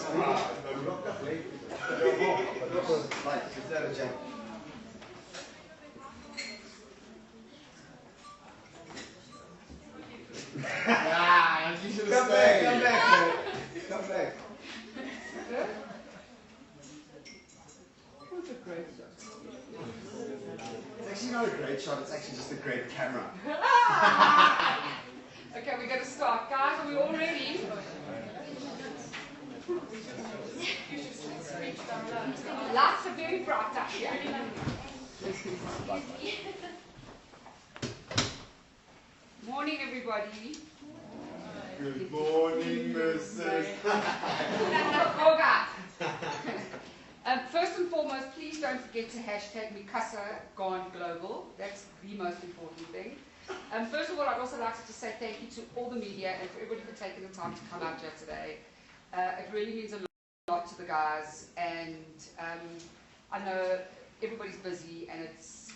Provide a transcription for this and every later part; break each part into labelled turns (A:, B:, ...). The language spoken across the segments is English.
A: Yeah, you should have stayed. Come back, come back. That's a great shot. It's actually not a great shot, it's actually just a great camera.
B: Okay, we're going to start. Guys, are we all ready? Lights are very bright up here. Morning, everybody.
A: Good morning, Mrs.
B: First and foremost, please don't forget to hashtag Mikasa Gone Global. That's the most important thing. First of all, I'd also like to say thank you to all the media and for everybody for taking the time to come out here today. It really means a lot to the guys, and I know everybody's busy and it's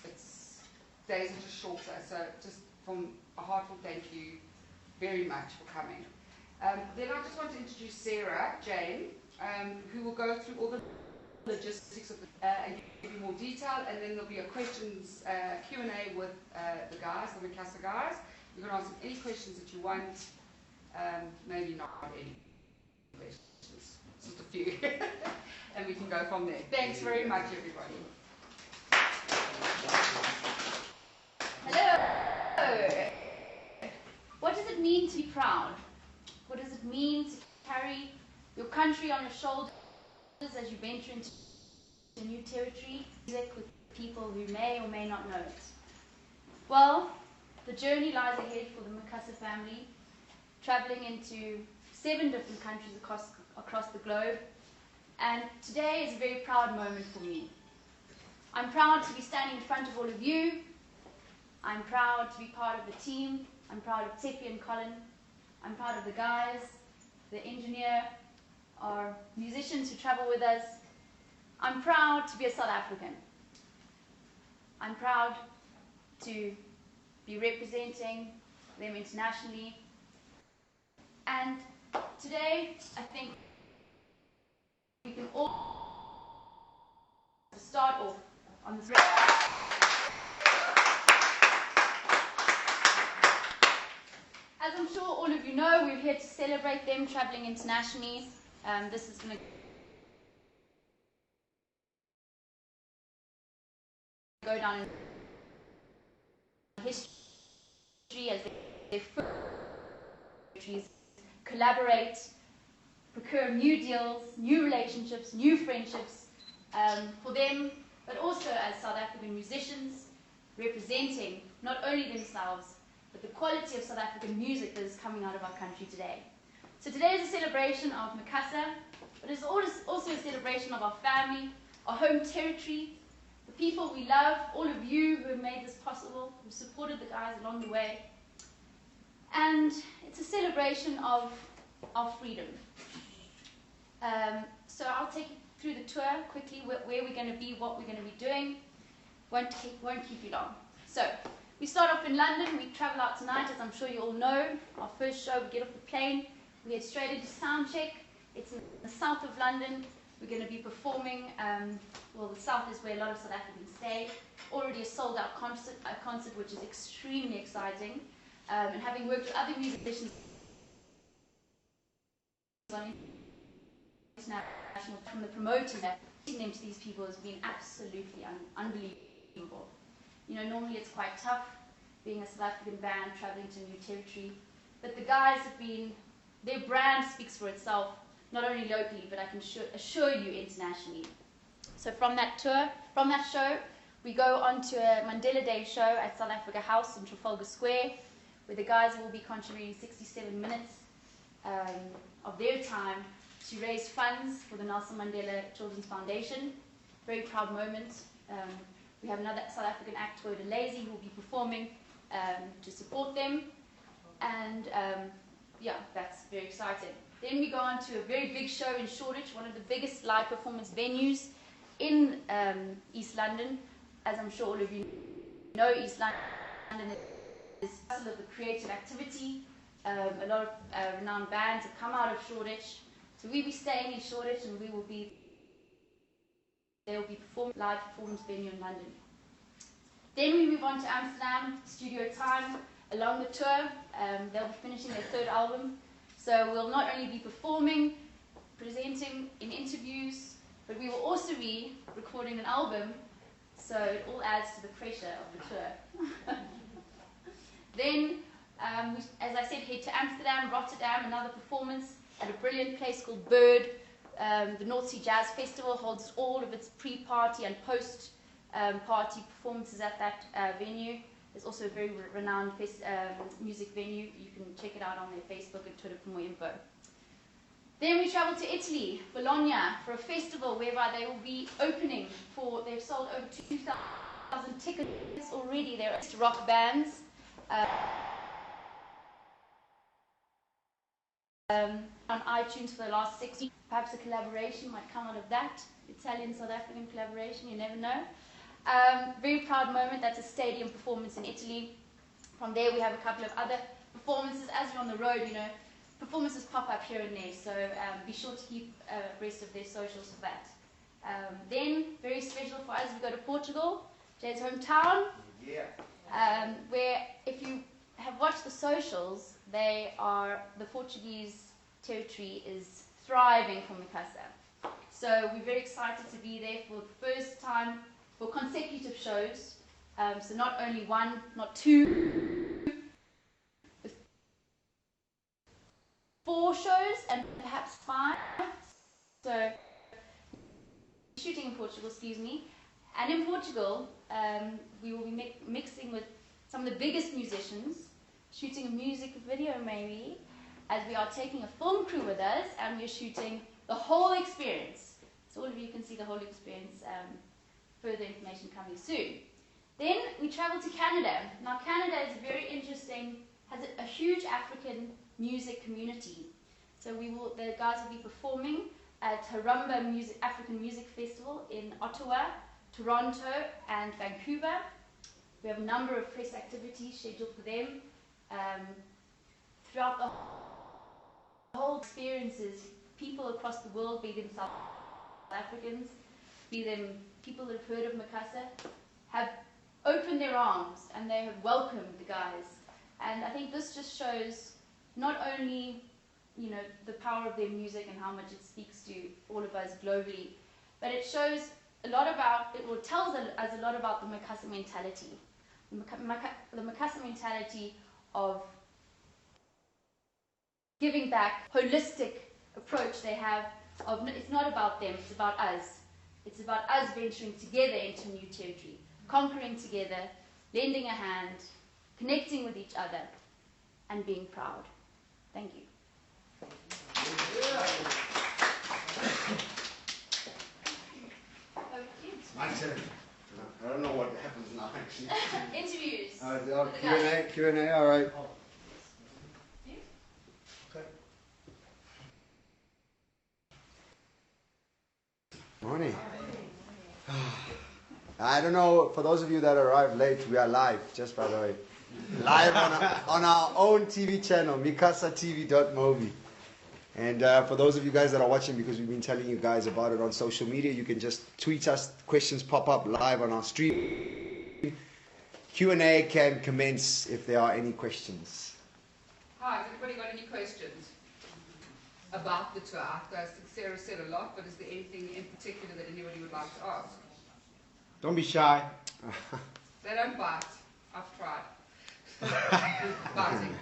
B: days are just shorter, so just from a heartfelt thank you very much for coming. Then I just want to introduce Sarah Jane, who will go through all the logistics of and give you more detail, and then there'll be a questions Q&A with the guys, the Mikasa guys. You can ask them any questions that you want, maybe not any questions, just a few, and we can go from there. Thanks very much, everybody.
C: Hello! What does it mean to be proud? What does it mean to carry your country on your shoulders as you venture into new territory, music with people who may or may not know it? Well, the journey lies ahead for the Mikasa family, traveling into 7 different countries across the globe, and today is a very proud moment for me. I'm proud to be standing in front of all of you. I'm proud to be part of the team. I'm proud of Tepi and Colin. I'm proud of the guys, the engineer, our musicians who travel with us. I'm proud to be a South African. I'm proud to be representing them internationally. And today, I think we can all start off on this. As I'm sure all of you know, we're here to celebrate them traveling internationally. This is going to go down in history as they collaborate, procure new deals, new relationships, new friendships for them, but also as South African musicians representing not only themselves, but the quality of South African music that is coming out of our country today. So today is a celebration of Mikasa, but it's also a celebration of our family, our home territory, the people we love, all of you who have made this possible, who supported the guys along the way. And it's a celebration of our freedom. So I'll take you through the tour quickly, where we're going to be, what we're going to be doing. Won't keep you long. So we start off in London. We travel out tonight, as I'm sure you all know. Our first show, we get off the plane, we head straight into soundcheck. It's in the south of London. We're going to be performing, well, the south is where a lot of South Africans stay. Already a sold-out concert, which is extremely exciting. And having worked with other musicians on international, from the promoting them to these people has been absolutely unbelievable. You know, normally it's quite tough being a South African band traveling to a new territory, but the guys have been, their brand speaks for itself, not only locally, but I can assure you internationally. So from that tour, from that show, we go on to a Mandela Day show at South Africa House in Trafalgar Square, where the guys will be contributing 67 minutes of their time to raise funds for the Nelson Mandela Children's Foundation. Very proud moment. We have another South African act, Toda Lazy, who will be performing to support them. And yeah, that's very exciting. Then we go on to a very big show in Shoreditch, one of the biggest live performance venues in East London. As I'm sure all of you know, East London is a hustle of the creative activity. A lot of renowned bands have come out of Shoreditch So we'll be staying in Shoreditch, and they will be performing live performance venue in London. Then we move on to Amsterdam, Studio Time, along the tour. They'll be finishing their third album. So we'll not only be performing, presenting in interviews, but we will also be recording an album. So it all adds to the pressure of the tour. Then, as I said, head to Amsterdam, Rotterdam, another performance at a brilliant place called Bird. The North Sea Jazz Festival holds all of its pre-party and post-party performances at that venue. There's also a very renowned music venue. You can check it out on their Facebook and Twitter for more info. Then we travel to Italy, Bologna, for a festival whereby they will be opening for, they've sold over 2,000 tickets already. They're rock bands. On iTunes for the last 6 weeks. Perhaps a collaboration might come out of that. Italian-South African collaboration, you never know. Very proud moment, that's a stadium performance in Italy. From there we have a couple of other performances. As we're on the road, you know, performances pop up here and there, so be sure to keep abreast of their socials for that. Then, very special for us, we go to Portugal, Jay's hometown, where if you have watched the socials, the Portuguese territory is thriving for Mikasa. So we're very excited to be there for the first time for consecutive shows. So not only one, not two, but 4 shows and perhaps 5. So shooting in Portugal, excuse me. And in Portugal, we will be mixing with some of the biggest musicians, shooting a music video maybe, as we are taking a film crew with us and we're shooting the whole experience. So all of you can see the whole experience, further information coming soon. Then we travel to Canada. Now Canada is very interesting, has a huge African music community. So the guys will be performing at Harumba African Music Festival in Ottawa, Toronto and Vancouver. We have a number of press activities scheduled for them. Throughout the whole experiences, people across the world, be them South Africans, be them people that have heard of Mikasa, have opened their arms and they have welcomed the guys. And I think this just shows not only, you know, the power of their music and how much it speaks to all of us globally, but it shows a lot about, it tells us a lot about the Mikasa mentality. The Mikasa mentality of giving back, holistic approach they have of it's not about them, it's about us. It's about us venturing together into new territory, conquering together, lending a hand, connecting with each other, and being proud. Thank you. Over to you.
A: My turn. I don't know what happens now actually.
C: Interviews.
A: Q&A, all right.
C: You?
A: Okay. Morning. I don't know, for those of you that arrived late, we are live, just by the way. Live on our own TV channel, mikasatv.mobi. And for those of you guys that are watching, because we've been telling you guys about it on social media, you can just tweet us, questions pop up live on our stream. Q&A can commence if there are any questions.
B: Hi, has anybody got any questions about the tour? I think Sarah said a lot, but is there anything in particular that anybody would like to ask?
D: Don't be shy.
B: They don't bite. I've tried. Biting.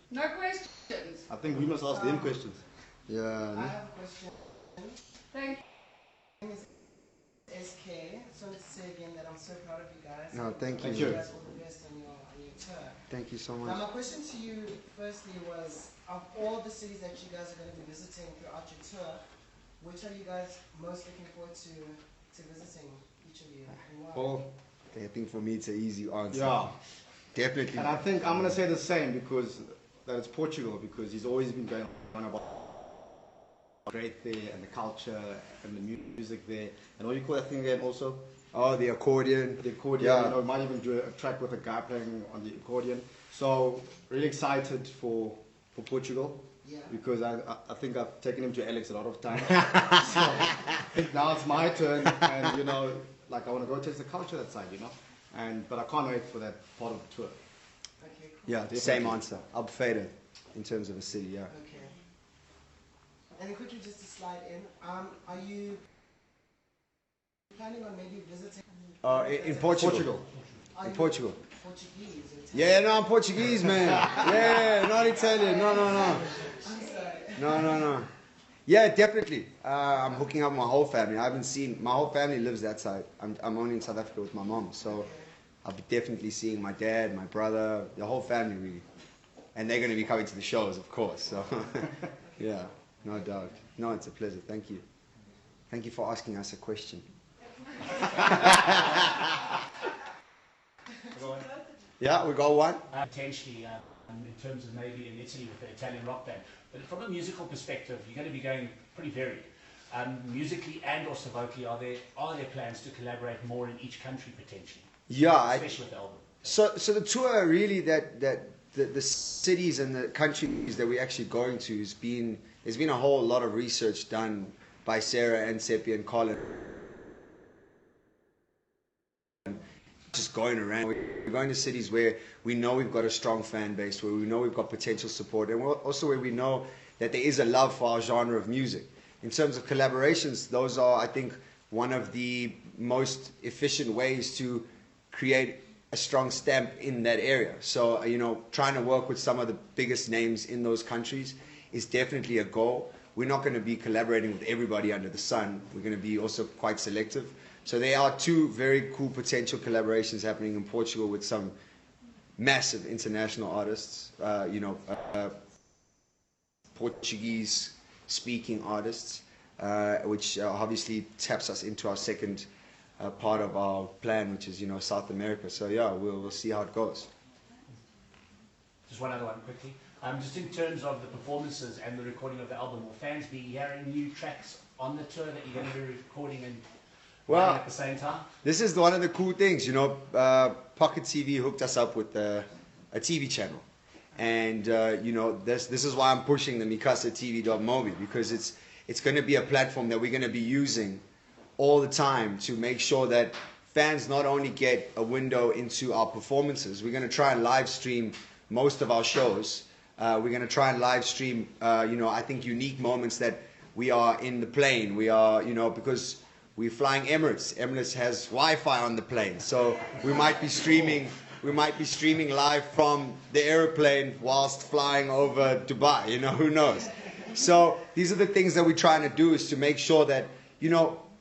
B: No questions.
D: I think we must ask them questions.
A: Yeah.
E: I have a question.
B: Thank
E: My name is SK. So let's say again that I'm so proud of you guys.
A: No, thank
D: Thank
A: you.
D: you.
E: guys all the best on your tour.
A: Thank you so
E: Now
A: much.
E: my question to you firstly was, of all the cities that you guys are going to be visiting throughout your tour, which are you guys most looking forward to visiting, each of you, and why?
D: Well,
A: I think for me it's an easy answer.
D: yeah.
A: Definitely.
D: And I think I'm going to say the same because that it's Portugal, because he's always been going on about great there and the culture and the music there. And what do you call that thing again also?
A: Oh, the accordion.
D: The accordion,
A: Yeah.
D: you know, might even do a track with a guy playing on the accordion. So really excited for for Portugal.
E: Yeah.
D: Because I think I've taken him to Alex a lot of times. So I think now it's my turn, and you know, like I want to go taste the culture that side, you know. But I can't wait for that part of the tour.
E: Okay, cool.
A: Yeah, same answer. Albufeira in terms of a city, yeah.
E: Okay. And then quickly just to slide in, are you planning on maybe visiting?
A: In Portugal.
E: Are
A: In
E: you
A: Portugal.
E: Portuguese or Italian?
A: Yeah, no, I'm Portuguese, man. Yeah, not Italian. No.
E: I'm sorry.
A: No. Yeah, definitely. I'm hooking up my whole family. I haven't seen, my whole family lives that side. I'm only in South Africa with my mom, so I'll be definitely seeing my dad, my brother, the whole family really. And they're going to be coming to the shows, of course. So, yeah, no doubt. No, it's a pleasure. Thank you. Thank you for asking us a question. Yeah, we got one.
F: Potentially, in terms of maybe in Italy with the Italian rock band. But from a musical perspective, you're going to be going pretty varied. Musically and also vocally, are there plans to collaborate more in each country potentially?
A: Yeah,
F: especially with the album.
A: So the tour really that the cities and the countries that we're actually going to there's been a whole lot of research done by Sarah and Seppi and Colin. Just going around, we're going to cities where we know we've got a strong fan base, where we know we've got potential support, and also where we know that there is a love for our genre of music. In terms of collaborations, those are, I think, one of the most efficient ways to create a strong stamp in that area. So, you know, trying to work with some of the biggest names in those countries is definitely a goal. We're not going to be collaborating with everybody under the sun. We're going to be also quite selective. So there are two very cool potential collaborations happening in Portugal with some massive international artists, Portuguese-speaking artists, which obviously taps us into our second part of our plan, which is, you know, South America. So yeah, we'll see how it goes.
F: Just one other one quickly. Just in terms of the performances and the recording of the album, will fans be hearing new tracks on the tour that you're going to be recording and at the same time?
A: This is one of the cool things, you know. Pocket TV hooked us up with a TV channel, and you know, this is why I'm pushing the MikasaTV.mobi, because it's going to be a platform that we're going to be using all the time to make sure that fans not only get a window into our performances. We're going to try and live stream most of our shows. We're going to try and live stream, I think unique moments that we are in the plane. We are, because we're flying Emirates. Emirates has Wi-Fi on the plane, so we might be streaming live from the airplane whilst flying over Dubai. Who knows? So these are the things that we're trying to do, is to make sure that,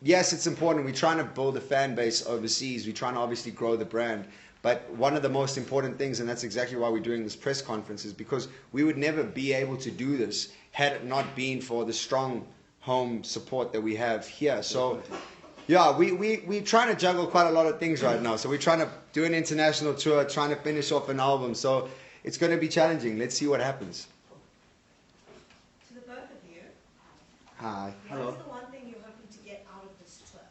A: yes, it's important. We're trying to build a fan base overseas. We're trying to obviously grow the brand. But one of the most important things, and that's exactly why we're doing this press conference, is because we would never be able to do this had it not been for the strong home support that we have here. So yeah, we're trying to juggle quite a lot of things right now. So we're trying to do an international tour, trying to finish off an album. So it's going to be challenging. Let's see what happens.
G: To the both of you,
A: Hi.
D: Hello.
G: what's the one thing you're hoping to get out of this tour?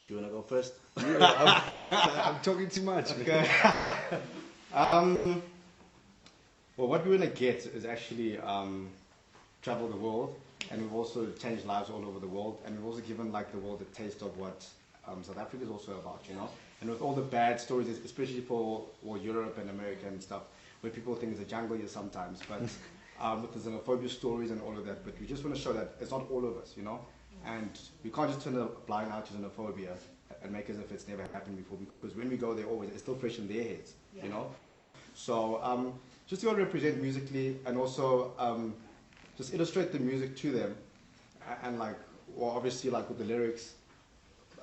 D: Do you want to go first?
A: I'm talking too much.
D: Okay. Well, what we want to get is actually travel the world, and we've also changed lives all over the world, and we've also given the world a taste of what South Africa is also about, And with all the bad stories, especially for Europe and America and stuff, where people think it's a jungle here sometimes, but with the xenophobia stories and all of that, but we just want to show that it's not all of us, And we can't just turn a blind eye to xenophobia and make as if it's never happened before, because when we go there, always it's still fresh in their heads, So just to represent musically, and also just illustrate the music to them, and obviously with the lyrics,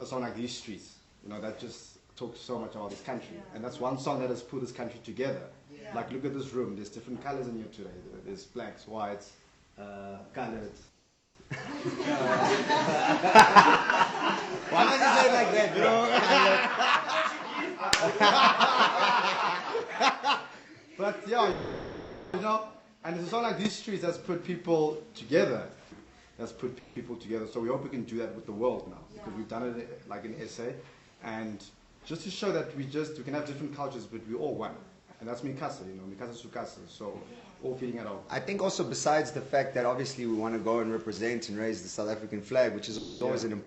D: a song like These Streets, that just talks so much about this country, and that's one song that has put this country together. Look at this room. There's different colors in here today. There's blacks, whites, colored.
A: Why not you say it like that, bro?
D: But yeah, and it's a song like These Streets that's put people together. So we hope we can do that with the world now, because we've done it in SA, and just to show that we can have different cultures, but we're all one. And that's Mikasa, you know, Mikasa Sukasa. So all feeding it off.
A: I think also besides the fact that obviously we want to go and represent and raise the South African flag, which is always an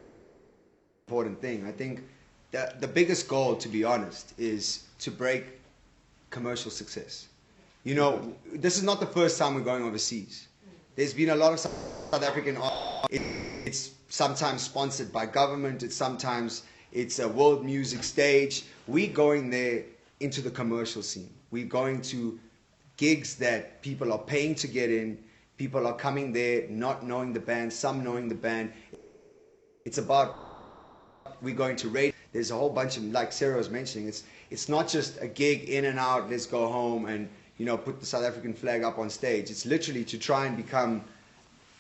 A: important thing. I think the biggest goal, to be honest, is to break commercial success. You know, this is not the first time we're going overseas. There's been a lot of South African art. It's sometimes sponsored by government. It's a world music stage. We're going there into the commercial scene. We're going to gigs that people are paying to get in. People are coming there not knowing the band, some knowing the band. It's about, we're going to rate. There's a whole bunch of, like Sarah was mentioning, it's not just a gig in and out, let's go home and, you know, put the South African flag up on stage. It's literally to try and become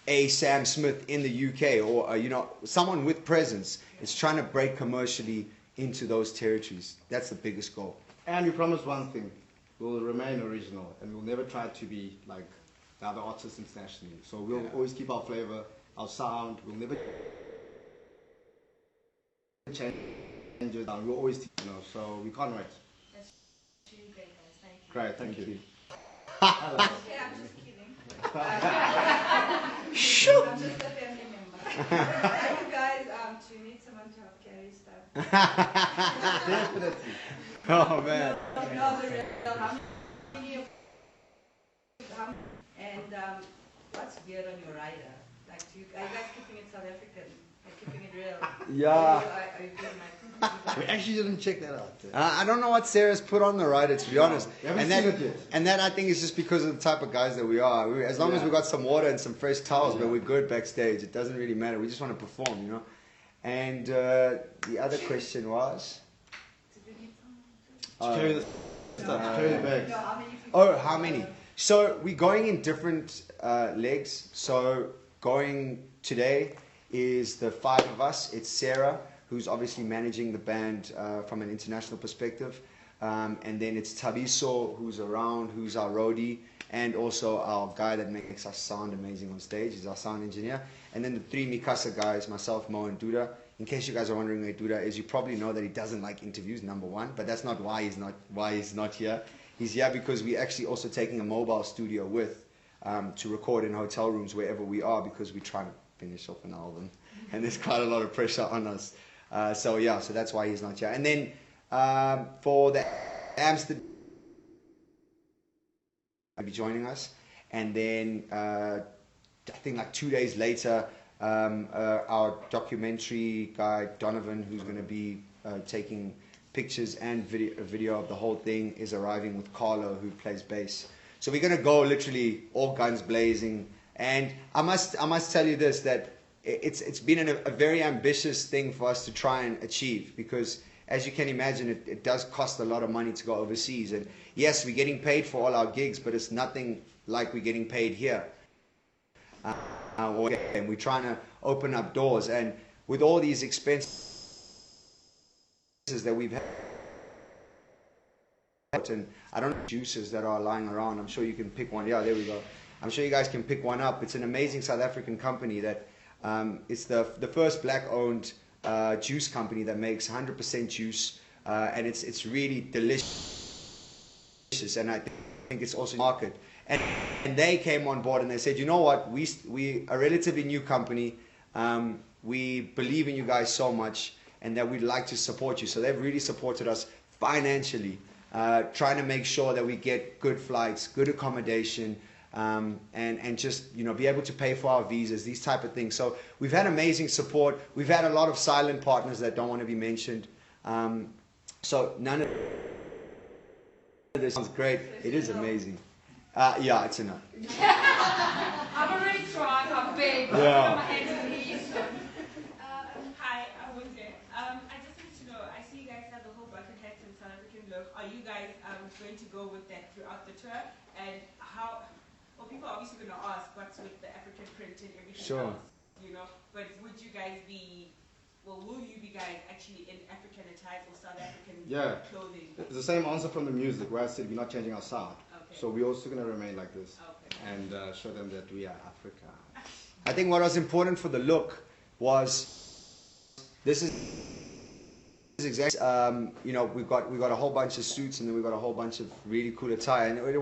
A: a Sam Smith in the UK, or you know, someone with presence. It's trying to break commercially into those territories. That's the biggest goal.
D: And we promise one thing: we'll remain original, and we'll never try to be like the other artists internationally. So we'll always keep our flavor, our sound. We'll never change it. We'll always, you know. So we can't wait.
G: That's really great, guys. Thank you.
D: Great, thank you.
G: Okay, I'm just kidding. I'm just a family member. You guys, do you need someone to help carry stuff?
D: Definitely.
A: Oh man.
G: No, the real and what's weird on your rider? Like, are you guys keeping it South African? Like, keeping it real?
A: Yeah.
G: Are you doing
D: We actually didn't check that out.
A: I don't know what Sarah's put on the rider, to be honest.
D: We haven't
A: And
D: seen it yet.
A: and that I think is just because of the type of guys that we are. As long as we got some water and some fresh towels, but we're good backstage. It doesn't really matter. We just want to perform, you know. And the other question was.
D: Carry the stuff. Carry the bags.
G: No, how many people?
A: Oh, how many? So we're going in different legs. So going today is the 5 of us. It's Sarah, who's obviously managing the band from an international perspective. And then it's Tabiso, who's around, who's our roadie, and also our guy that makes us sound amazing on stage. He's our sound engineer. And then the 3 Mikasa guys, myself, Mo, and Duda. In case you guys are wondering where Duda is, you probably know that he doesn't like interviews, number one, but that's not why he's not here. He's here because we're actually also taking a mobile studio with to record in hotel rooms wherever we are, because we're trying to finish off an album, and there's quite a lot of pressure on us. So that's why he's not here. And then for the Amsterdam, will be joining us, and then I think like 2 days later, our documentary guy Donovan, who's going to be taking pictures and video of the whole thing, is arriving with Carlo, who plays bass. So we're going to go literally all guns blazing. And I must tell you this, that it's been a very ambitious thing for us to try and achieve, because as you can imagine, it does cost a lot of money to go overseas. And yes, we're getting paid for all our gigs, but it's nothing like we're getting paid here. And we're trying to open up doors, and with all these expenses that we've had, and I don't know juices that are lying around. I'm sure you can pick one. Yeah, there we go. I'm sure you guys can pick one up. It's an amazing South African company that it's the first black-owned juice company that makes 100% juice, and it's really delicious. And I think it's also market. And they came on board and they said, you know what, we a relatively new company, we believe in you guys so much, and that we'd like to support you. So they've really supported us financially, trying to make sure that we get good flights, good accommodation, and just, you know, be able to pay for our visas, these type of things. So we've had amazing support. We've had a lot of silent partners that don't want to be mentioned. So none of this sounds great. It is amazing. Yeah, it's enough.
B: I've already tried, I've begged,
A: Yeah.
B: my hands and knees.
H: Hi, I'm Winter. I just wanted to know, I see you guys have the whole bucket hat and South African look. Are you guys going to go with that throughout the tour? And how, well, people are obviously going to ask what's with the African print and everything
A: Sure.
H: else, you know, but would you guys be, well, will you be guys actually in African attire or South African clothing?
D: It's the same answer from the music, where I said we're not changing our sound.
H: Okay.
D: So we're also going to remain like this,
H: Okay.
D: and show them that we are Africa.
A: I think what was important for the look was, this is exactly. You know, we got a whole bunch of suits, and then we got a whole bunch of really cool attire, and it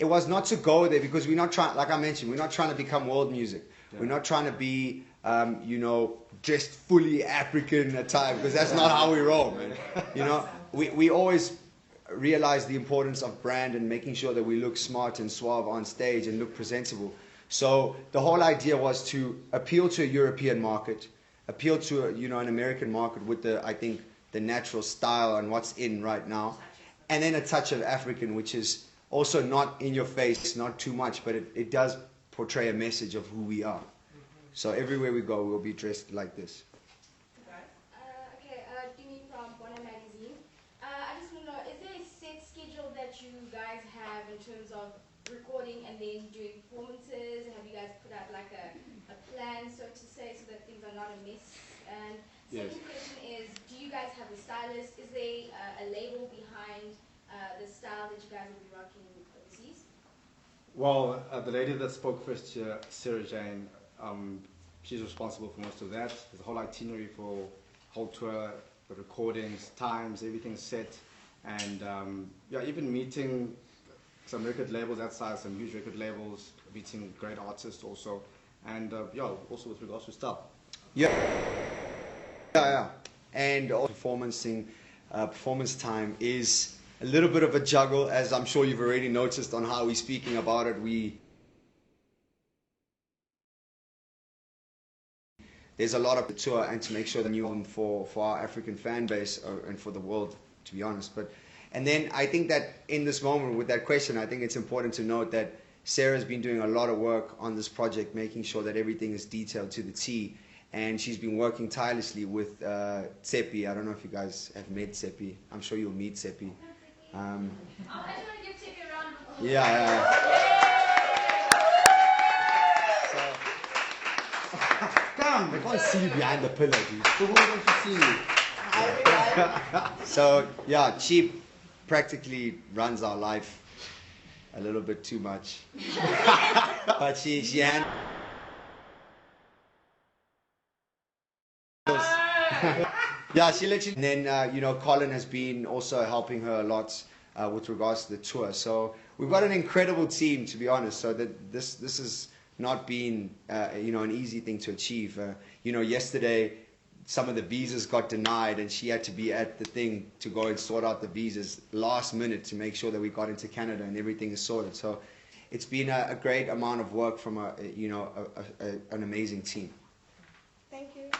A: was not to go there because we're not trying, like I mentioned, we're not trying to become world music. Yeah. We're not trying to be, you know, just fully African attire, because that's not how we roll, man. You know, we always realize the importance of brand and making sure that we look smart and suave on stage and look presentable. So the whole idea was to appeal to a European market, appeal to you know, an American market with I think the natural style and what's in right now, and then a touch of African, which is also not in your face, not too much, but it does portray a message of who we are. So everywhere we go, we'll be dressed like this.
I: Dimi from Bonner Magazine. I just want to know, is there a set schedule that you guys have in terms of recording and then doing performances? Have you guys put out like a plan, so to say, so that things are not a mess? And second question is, do you guys have a stylist? Is there a label behind the style that you guys will be rocking overseas?
D: Well, the lady that spoke first here, Sarah Jane, she's responsible for most of that. There's a whole itinerary for whole tour, the recordings, times, everything's set, and yeah, even meeting some record labels outside, some huge record labels, meeting great artists also, and yeah, also with regards to style.
A: Yeah, and also performance time is a little bit of a juggle, as I'm sure you've already noticed on how we're speaking about it. There's a lot of the tour, and to make sure that new for our African fan base and for the world, to be honest. And then I think that in this moment with that question, I think it's important to note that Sarah's been doing a lot of work on this project, making sure that everything is detailed to the T. And she's been working tirelessly with Tsepi. I don't know if you guys have met Tsepi. I'm sure you'll meet Tsepi.
C: I just want to give Tsepi a round of applause.
A: Yeah. Come, they can't see you behind the pillar, dude. Who wants to see you? So, yeah, she practically runs our life a little bit too much. But she handles. Yeah, she literally. And then, you know, Colin has been also helping her a lot with regards to the tour. So we've got an incredible team, to be honest. So that this has not been, you know, an easy thing to achieve. You know, yesterday some of the visas got denied, and she had to be at the thing to go and sort out the visas last minute to make sure that we got into Canada and everything is sorted. So it's been a great amount of work from you know, an amazing team.
I: Thank you.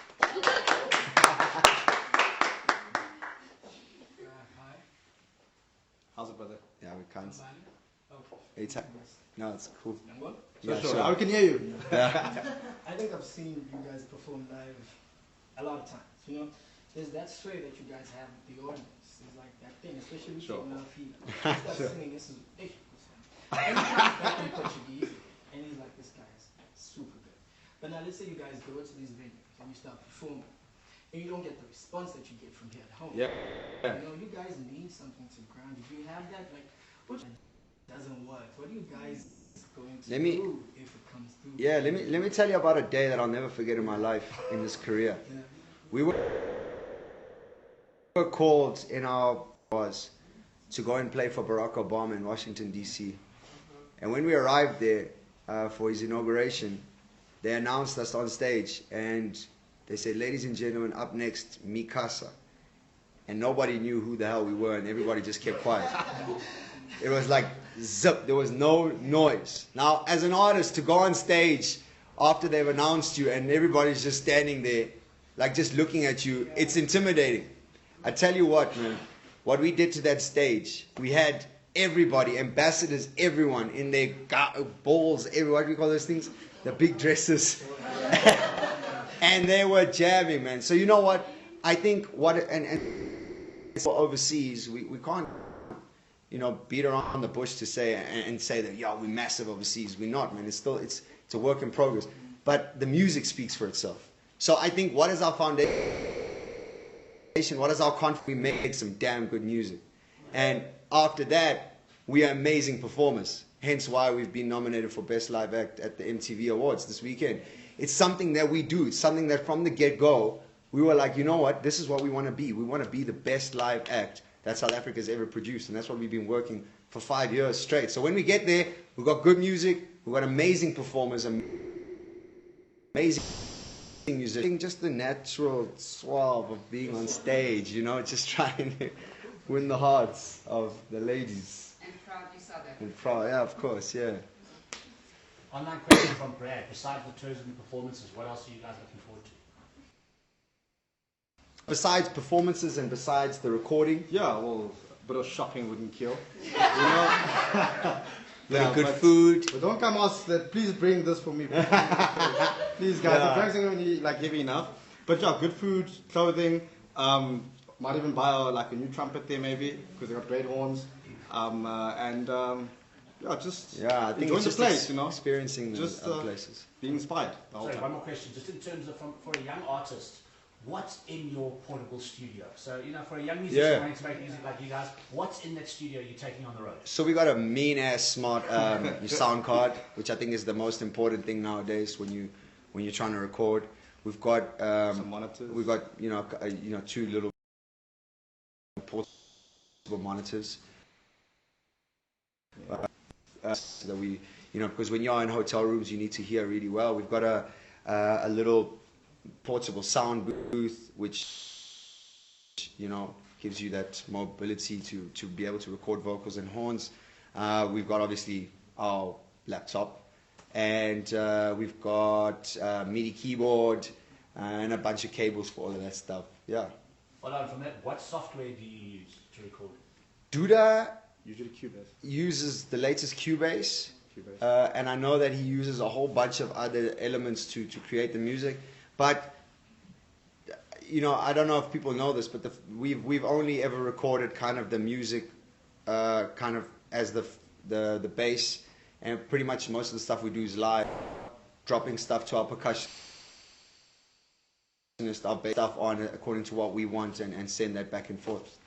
D: How's it, brother?
A: Yeah, we can't.
J: Oh.
A: No, it's cool.
D: Yeah, sure. I can hear you.
A: Yeah.
J: I think I've seen you guys perform live a lot of times. You know, there's that sway that you guys have with the audience. It's like that thing, especially with your feet. Start singing, this is ridiculous. And he comes back in Portuguese, and he's like, this guy is super good. But now let's say you guys go to these venues and you start performing, and you don't get the response that you get from here at home.
D: Yeah.
J: You know, you guys need something to ground. If you have that, like, which doesn't work, what are you guys going to do if it comes through?
A: Yeah, let me tell you about a day that I'll never forget in my life, in this career.
J: Yeah.
A: We were called in our was to go and play for Barack Obama in Washington, D.C. And when we arrived there for his inauguration, they announced us on stage, and they said, ladies and gentlemen, up next, Mi Casa. And nobody knew who the hell we were, and everybody just kept quiet. It was like zip, there was no noise. Now, as an artist, to go on stage after they've announced you and everybody's just standing there, like just looking at you, it's intimidating. I tell you what, man, what we did to that stage, we had everybody, ambassadors, everyone in their balls, what do we call those things? The big dresses. And they were jamming, man. So you know what? I think and for overseas, we can't, you know, beat around the bush to say and say that, yeah, we're massive overseas. We're not, man. It's still it's a work in progress. But the music speaks for itself. So I think, what is our foundation? What is our confidence? We make some damn good music. And after that, we are amazing performers. Hence why we've been nominated for Best Live Act at the MTV Awards this weekend. It's something that we do. It's something that from the get-go, we were like, you know what, this is what we want to be. We want to be the best live act that South Africa's ever produced, and that's what we've been working for 5 years straight. So when we get there, we've got good music, we've got amazing performers, amazing music, just the natural suave of being on stage, you know, just trying to win the hearts of the ladies.
B: And proudly Southern.
A: And proud, yeah, of course, yeah.
F: Online question from Brad. Besides the tours and the performances, what else are you guys looking forward to?
A: Besides performances and besides the recording,
D: Yeah, well, a bit of shopping wouldn't kill. You know?
A: very good
D: but-
A: food.
D: But don't come ask that. Please bring this for me. Please, guys.
A: Yeah.
D: The bags are going to be like heavy enough. But yeah, good food, clothing. Might even buy like a new trumpet there maybe because they got great horns. Yeah, just
A: Yeah, I think
D: enjoy
A: it's
D: the
A: just
D: place, you know,
A: experiencing the
D: Just,
A: other places.
D: be inspired. The whole
F: Sorry,
D: time.
F: one more question. Just in terms of for a young artist, what's in your portable studio? So, you know, for a young musician
A: Yeah.
F: wanting to make music like you guys, what's in that studio you're taking on the road?
A: So we got a mean ass smart sound card, which I think is the most important thing nowadays when you're trying to record. We've got
D: Some monitors.
A: we've got two little portable monitors. So that we, because when you're in hotel rooms, you need to hear really well. We've got a little portable sound booth, which gives you that mobility to be able to record vocals and horns. We've got obviously our laptop, and we've got a MIDI keyboard and a bunch of cables for all of that stuff. Yeah.
F: Follow on from that, what software do you use to record?
A: Duda
D: Usually Cubase.
A: uses the latest Cubase.
D: Cubase.
A: And I know that he uses a whole bunch of other elements to create the music, but I don't know if people know this, but we've only ever recorded kind of the music, kind of as the bass, and pretty much most of the stuff we do is live, dropping stuff to our percussionist, our bass stuff on according to what we want, and send that back and forth.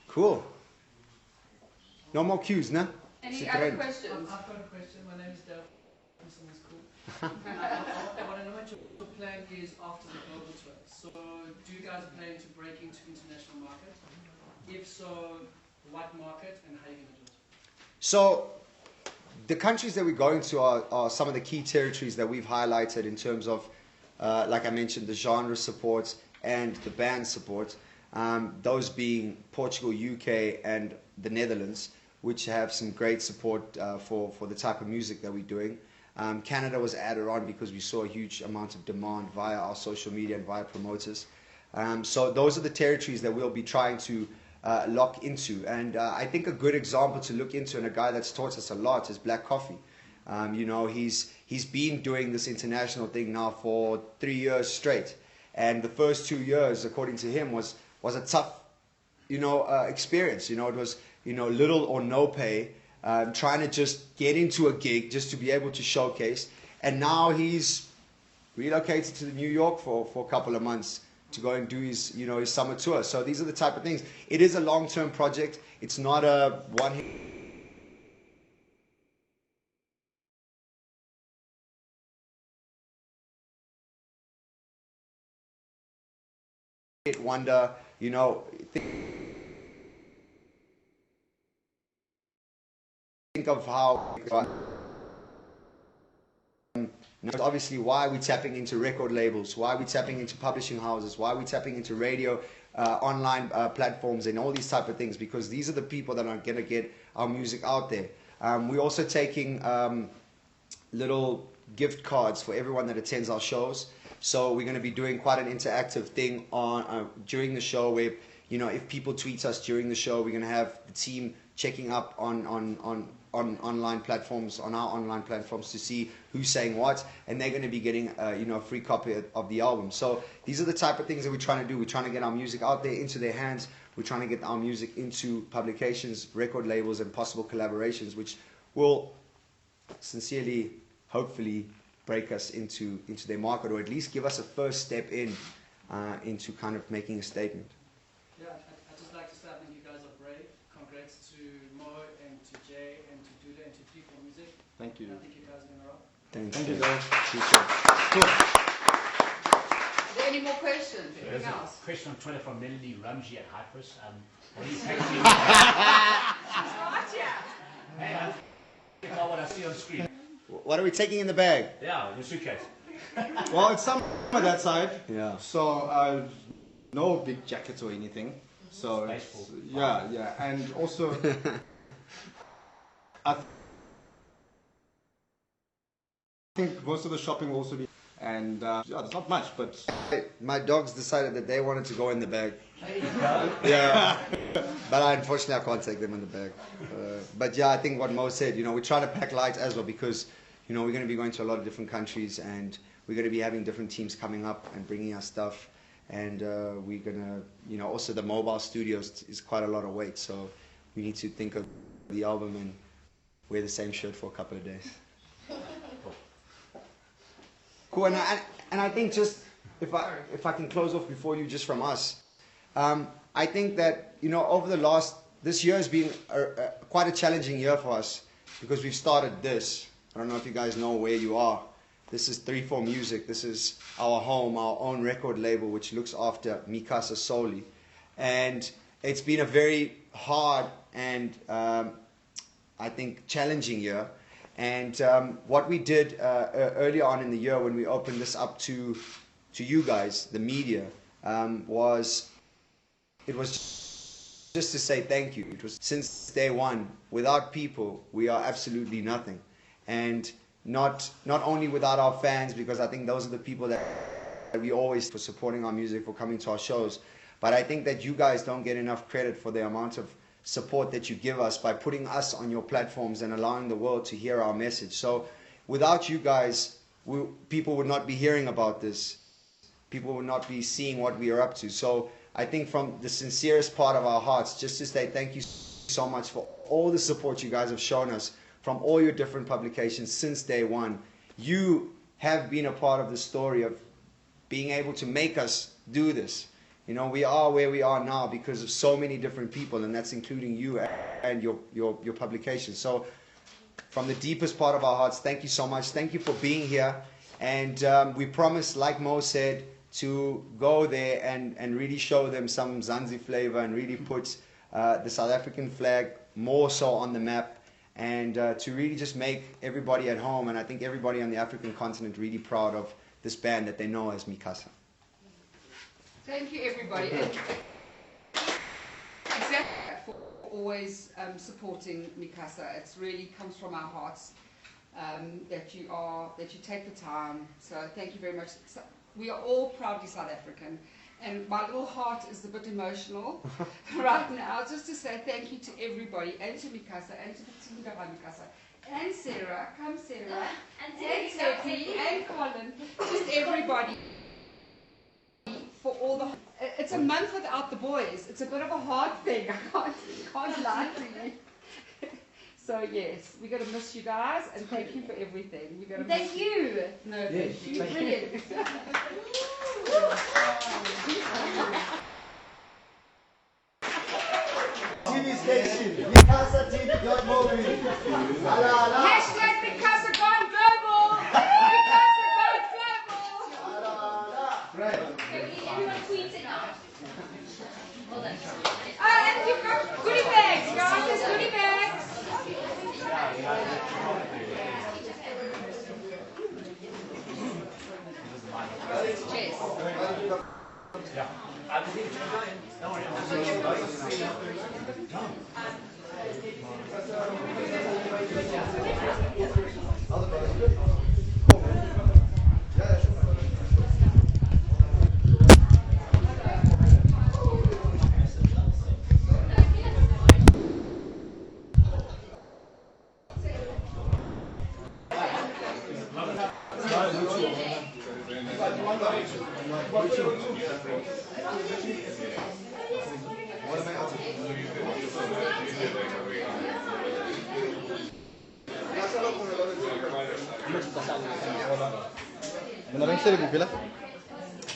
A: Cool. No more cues, nah?
B: Any
A: Sit
B: other
A: around.
B: questions?
E: I've got a question. My name is Dale. This is cool. I want to know what your plan is after the global tour. So, do you guys plan to break into international market? If so, what market and how are you going to do it?
A: So, the countries that we're going to are some of the key territories that we've highlighted in terms of, like I mentioned, the genre support and the band support. Those being Portugal, UK, and the Netherlands, which have some great support for the type of music that we're doing. Canada was added on because we saw a huge amount of demand via our social media and via promoters. So those are the territories that we'll be trying to lock into. And I think a good example to look into, and a guy that's taught us a lot, is Black Coffee. He's been doing this international thing now for 3 years straight. And the first 2 years, according to him, was a tough, experience. It was, little or no pay, trying to just get into a gig just to be able to showcase. And now he's relocated to New York for a couple of months to go and do his summer tour. So these are the type of things. It is a long-term project. It's not a one-hit wonder. Think of how obviously why are we tapping into record labels, why are we tapping into publishing houses, why are we tapping into radio, online platforms, and all these type of things, because these are the people that are going to get our music out there. We're also taking little gift cards for everyone that attends our shows. So we're going to be doing quite an interactive thing on during the show, where if people tweet us during the show, we're going to have the team checking up on online platforms, on our online platforms, to see who's saying what, and they're going to be getting a free copy of the album. So these are the type of things that we're trying to do. We're trying to get our music out there into their hands. We're trying to get our music into publications, record labels, and possible collaborations, which will sincerely, hopefully, break us into their market, or at least give us a first step into kind of making a statement.
E: Yeah, I'd just like to say I think you guys are brave. Congrats to Mo and to Jay and to Duda and to People Music.
D: Thank you.
E: And I think you guys are going to rock.
A: Thank
D: Thank
A: you.
D: you, guys.
A: Appreciate it. Cool.
B: any more questions?
F: There's
B: Anything
F: a
B: else?
F: question on Twitter from Melanie Ramji at Hypers. What are you taking?
H: Right, yeah.
F: Hey, I think about what I see on screen.
A: What are we taking in the bag?
F: Yeah, your suitcase.
D: Well, it's some on that side.
A: Yeah.
D: So no big jackets or anything. So it's, yeah, and also I think most of the shopping will also be, and yeah, there's not much, but
A: My dogs decided that they wanted to go in the bag.
F: There you go.
A: Yeah. But unfortunately, I can't take them in the bag. But yeah, I think what Mo said, we try to pack light as well because, we're going to be going to a lot of different countries and we're going to be having different teams coming up and bringing us stuff. And we're going to, also the mobile studios is quite a lot of weight. So we need to think of the album and wear the same shirt for a couple of days. Cool. And I think just, if I can close off before you, just from us, I think that, over this year has been quite a challenging year for us because we've started this. I don't know if you guys know where you are. This is 3-4 Music. This is our home, our own record label, which looks after Mi Casa solely. And it's been a very hard and, I think, challenging year. And what we did earlier on in the year when we opened this up to you guys, the media, was just to say thank you. It was since day one. Without people, we are absolutely nothing. And not only without our fans, because I think those are the people that we always for supporting our music, for coming to our shows. But I think that you guys don't get enough credit for the amount of support that you give us by putting us on your platforms and allowing the world to hear our message. So without you guys, people would not be hearing about this. People would not be seeing what we are up to. So I think from the sincerest part of our hearts, just to say thank you so much for all the support you guys have shown us from all your different publications since day one. You have been a part of the story of being able to make us do this. We are where we are now because of so many different people, and that's including you and your publication. So from the deepest part of our hearts, thank you so much. Thank you for being here. And we promise, like Mo said, to go there and really show them some Mzansi flavor and really put the South African flag more so on the map, and to really just make everybody at home, and I think everybody on the African continent, really proud of this band that they know as Mi Casa.
B: Thank you, everybody. And exactly for always supporting Mi Casa. It really comes from our hearts that you take the time. So thank you very much. So we are all proudly South African, and my little heart is a bit emotional right now. Just to say thank you to everybody, and to Mi Casa, and to the team behind Mi Casa, and Sarah, Sarah, and Sophie, and Colin, just everybody. For all the, it's a month without the boys. It's a bit of a hard thing. I can't lie to you. So yes, we're gonna miss you guys, and thank you for everything. We're gonna
C: Thank you.
B: No, thank you. Brilliant.
A: TV station, Mi Casa TV.movie.
B: Hashtag Mi Casa gone global. Mi Casa gone global.
C: Everyone tweets it now. Hold on.
B: And you've got goodie bags, guys. There's goodie bags. Cheers.
F: Yeah. Don't worry.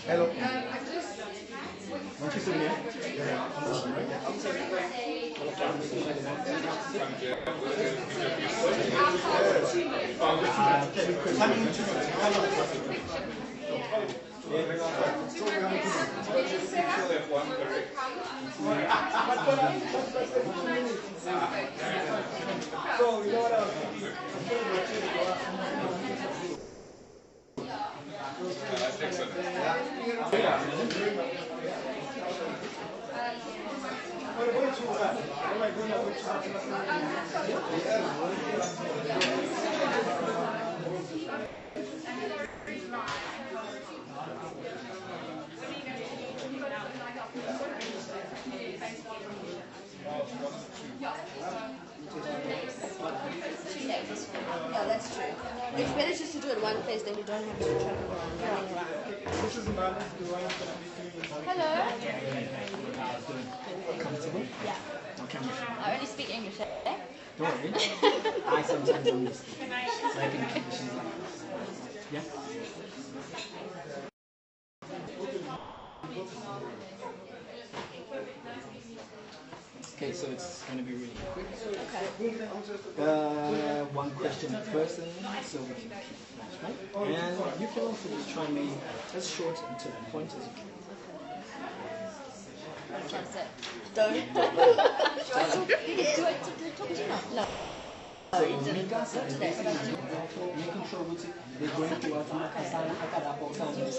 A: Hello.
B: I just
J: So, you know what else?
I: Yeah, that's true. It's better just to do it one place, then we don't have to travel around, running around.
J: This is Marlon, the one that I'm
C: Hello.
J: comfortable.
C: Yeah.
J: Okay.
C: I only speak English, eh?
J: Don't worry. I sometimes don't listen. So I can yeah. Okay, so it's going to be really quick.
I: Okay.
J: One question per person, so we can keep it nice, right? And you can also try and be as short and to the point as you can.
C: That's it.
I: Don't. Do it talk to you now? No.
J: So Mikasa is basically making sure they're going to to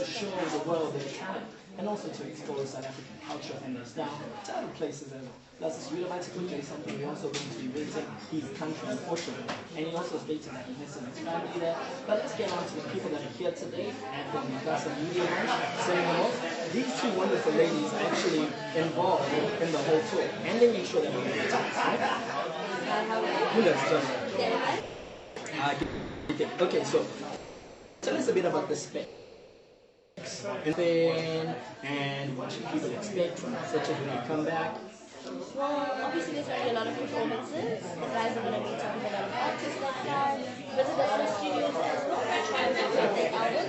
J: show the world their talent and also to explore South African culture and their style to other places as well. Plus, it's really about to play something. We're also going to be visiting his country in Portugal, and he also stated that he has his family there. But let's get on to the people that are here today at the Mikasa Media Lounge. Saying hello. These two wonderful ladies are actually involved in the whole tour, and they make sure that we're going to talk, right? Who does okay, so tell us a bit about the specs and what should people expect from such a good comeback.
I: Well, obviously there's going to be a lot of performances. The guys are going to be talking to a lot of artists next time, visit the studios as well, try and record their album.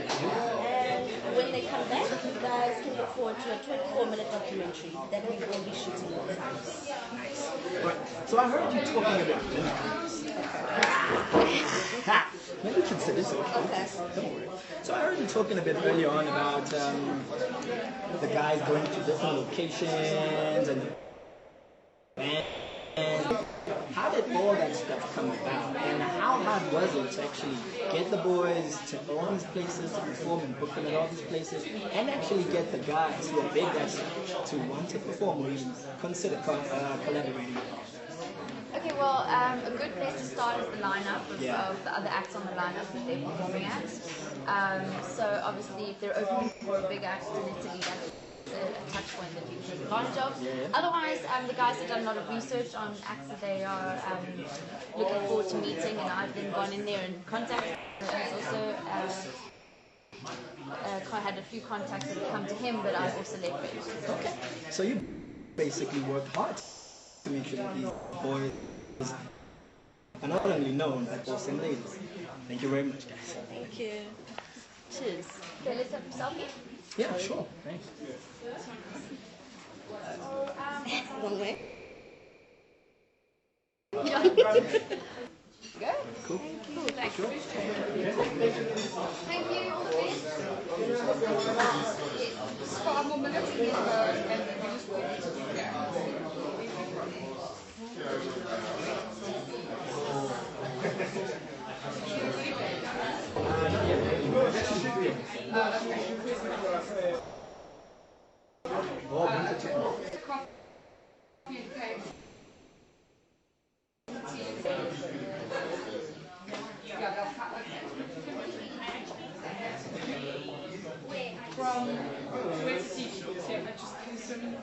I: And when they come back, you guys can look forward to a 24-minute documentary that we will be shooting next time.
J: Nice. Right. So I heard you talking about maybe you can say this.
I: Okay.
J: Don't worry. So I heard you talking a bit earlier on about the guys going to different locations and how did all that stuff come about? And how hard was it to actually get the boys to all these places to perform and book them at all these places, and actually get the guys who are big guys to want to perform or even consider collaborating with them?
C: Okay, well, a good place to start is the lineup of the other acts on the lineup that they're performing at. So obviously, if they're opening for a big act in Italy, that's a touch point that you can take advantage of. Otherwise, the guys have done a lot of research on acts that they are looking forward to meeting, and I've then gone in there and contacted them. I've also had a few contacts that have come to him, but I've also leveraged.
J: Okay, so you basically worked hard to make sure that these boys are not only known but also ladies. Thank you very much, guys.
I: Thank you. Cheers.
C: Okay, let's have a selfie.
J: Yeah, sure. Thanks.
I: Wrong way.
C: Yeah. Go.
J: Cool.
C: Cool, thanks.
J: Sure.
C: Thank you, all the best.
B: 5 more minutes and then and we just walk into from West Sea, I just do so many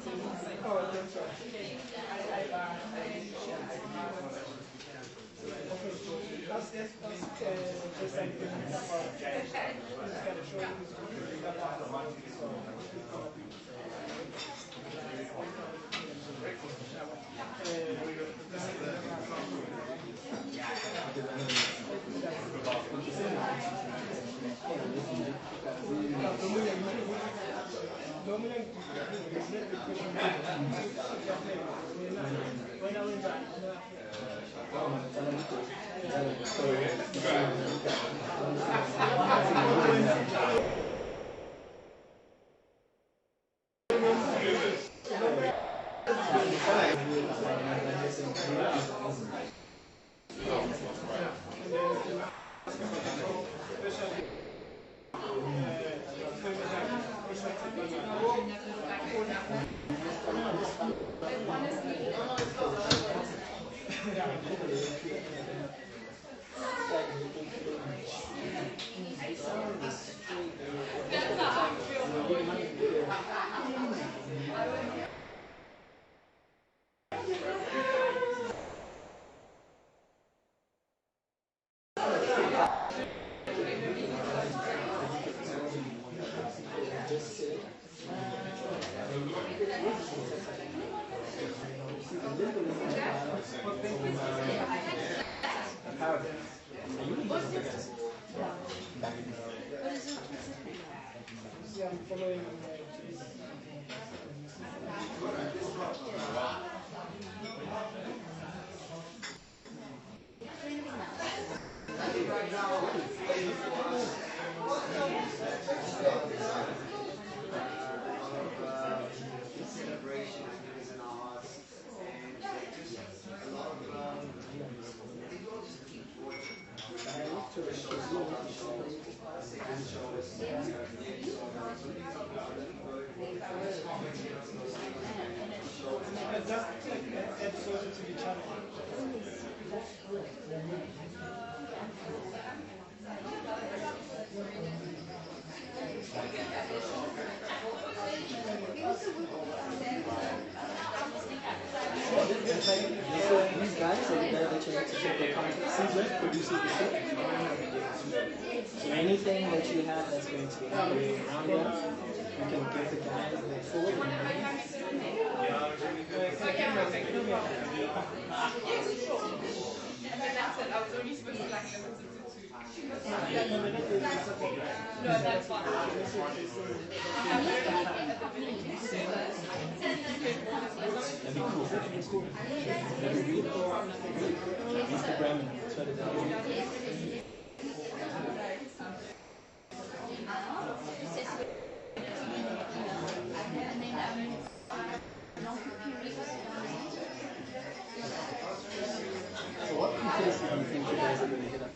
J: following
A: celebration, I think, is in our hearts, and just a lot of I think we'll just keep watching.
J: episodes to each other.
K: These guys are the guys that you have to check their content. Caesar produces the show. So anything that you have that's going to be happening around here, you can give the guys the forward.
B: I was only supposed to like listen to two. No, that's fine.
K: That'd be cool. That'd be cool. That'd be really cool. Instagram and Twitter. So what features do you think you guys are going to hit up?